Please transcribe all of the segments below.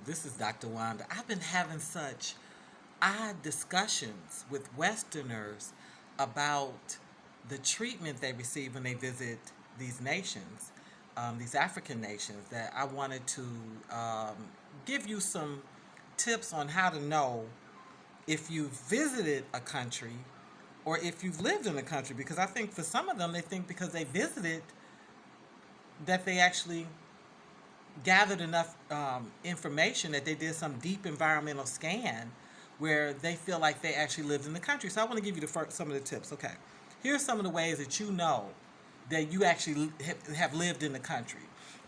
This is Dr. Wanda. I've been having such odd discussions with Westerners about the treatment they receive when they visit these nations, these African nations, that I wanted to give you some tips on how to know if you've visited a country or if you've lived in a country. Because I think for some of them, they think because they visited that they actually gathered enough information that they did some deep environmental scan where they feel like they actually lived in the country. So I want to give you some of the tips. Okay, here's some of the ways that you know that you actually have lived in the country.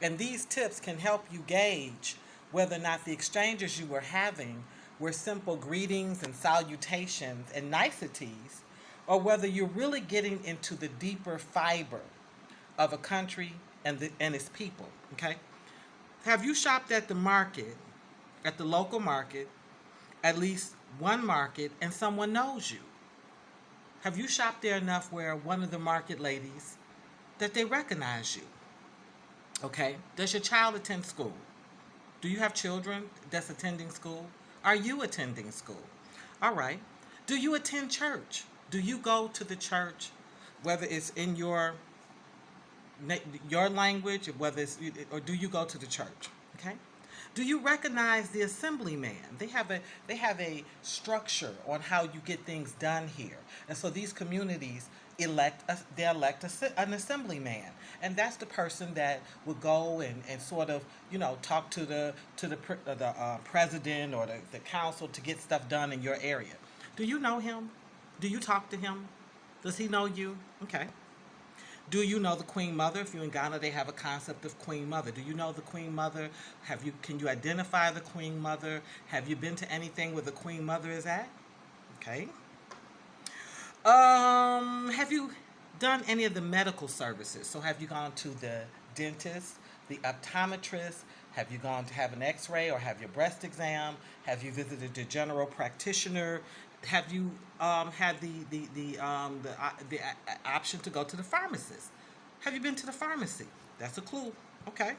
And these tips can help you gauge whether or not the exchanges you were having were simple greetings and salutations and niceties, or whether you're really getting into the deeper fiber of a country and its people. Okay, have you shopped at the market, at the local market, at least one market, and someone knows you? Have you shopped there enough where one of the market ladies that they recognize you? Okay. Does your child attend school? Do you have children that's attending school? Are you attending school? All right. Do you attend church? Do you go to the church, whether it's in your language, whether it's, or do you go to the church? Okay. Do you recognize the assemblyman? They have a structure on how you get things done here, and so these communities an assemblyman, and that's the person that would go and sort of talk to the president or the council to get stuff done in your area. Do you know him? Do you talk to him? Does he know you? Okay. Do you know the Queen Mother? If you're in Ghana, they have a concept of Queen Mother. Do you know the Queen Mother? Can you identify the Queen Mother? Have you been to anything where the Queen Mother is at? Okay. Have you done any of the medical services? So have you gone to the dentist, the optometrist? Have you gone to have an x-ray or have your breast exam? Have you visited the general practitioner? Have you had the option to go to the pharmacist? Have you been to the pharmacy? That's a clue. Okay.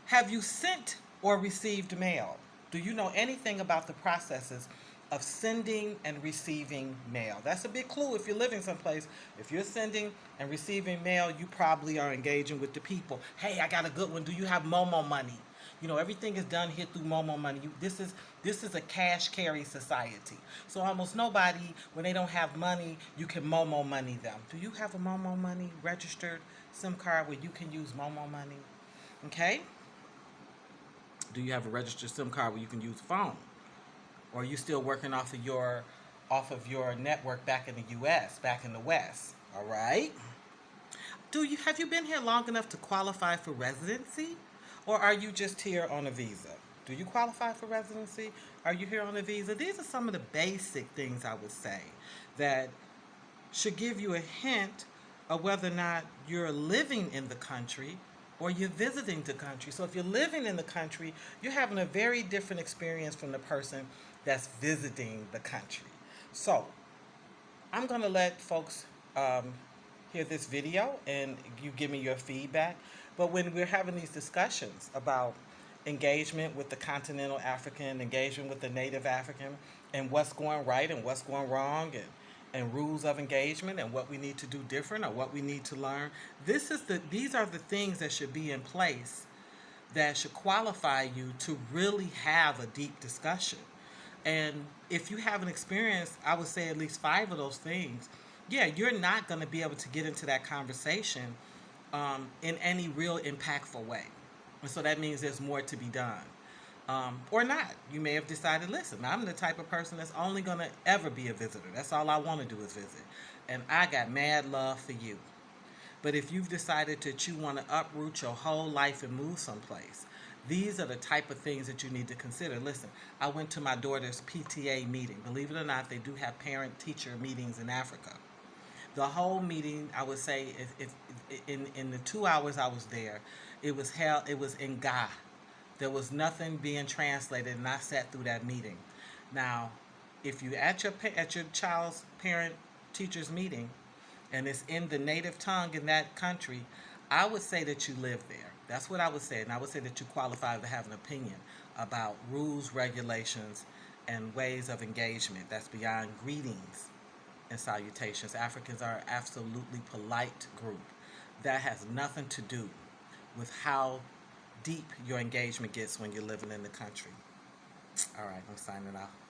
Have you sent or received mail? Do you know anything about the processes of sending and receiving mail? That's a big clue if you're living someplace. If you're sending and receiving mail, you probably are engaging with the people. Hey, I got a good one. Do you have Momo money? Everything is done here through Momo money. This is a cash carry society. So almost nobody, when they don't have money, you can Momo money them. Do you have a Momo money registered SIM card where you can use Momo money? Okay. Do you have a registered SIM card where you can use phone? Or are you still working off of your network back in the US, back in the West? All right. Have you been here long enough to qualify for residency? Or are you just here on a visa? Do you qualify for residency? Are you here on a visa? These are some of the basic things I would say that should give you a hint of whether or not you're living in the country or you're visiting the country. So if you're living in the country, you're having a very different experience from the person that's visiting the country. So I'm going to let folks hear this video and you give me your feedback. But when we're having these discussions about engagement with the continental African, engagement with the native African, and what's going right and what's going wrong, and rules of engagement and what we need to do different or what we need to learn, these are the things that should be in place that should qualify you to really have a deep discussion. And if you haven't experienced, I would say at least 5 of those things, yeah, you're not going to be able to get into that conversation in any real impactful way. And so that means there's more to be done. Or not. You may have decided, listen, I'm the type of person that's only going to ever be a visitor. That's all I want to do is visit. And I got mad love for you. But if you've decided that you want to uproot your whole life and move someplace, these are the type of things that you need to consider. Listen, I went to my daughter's PTA meeting. Believe it or not, they do have parent-teacher meetings in Africa. The whole meeting, I would say, if in the 2 hours I was there, it was in Ga. There was nothing being translated, and I sat through that meeting. Now, if you at your child's parent teachers meeting, and it's in the native tongue in that country, I would say that you live there. That's what I would say. And I would say that you qualify to have an opinion about rules, regulations, and ways of engagement that's beyond greetings and salutations. Africans are an absolutely polite group. That has nothing to do with how deep your engagement gets when you're living in the country. All right, I'm signing off.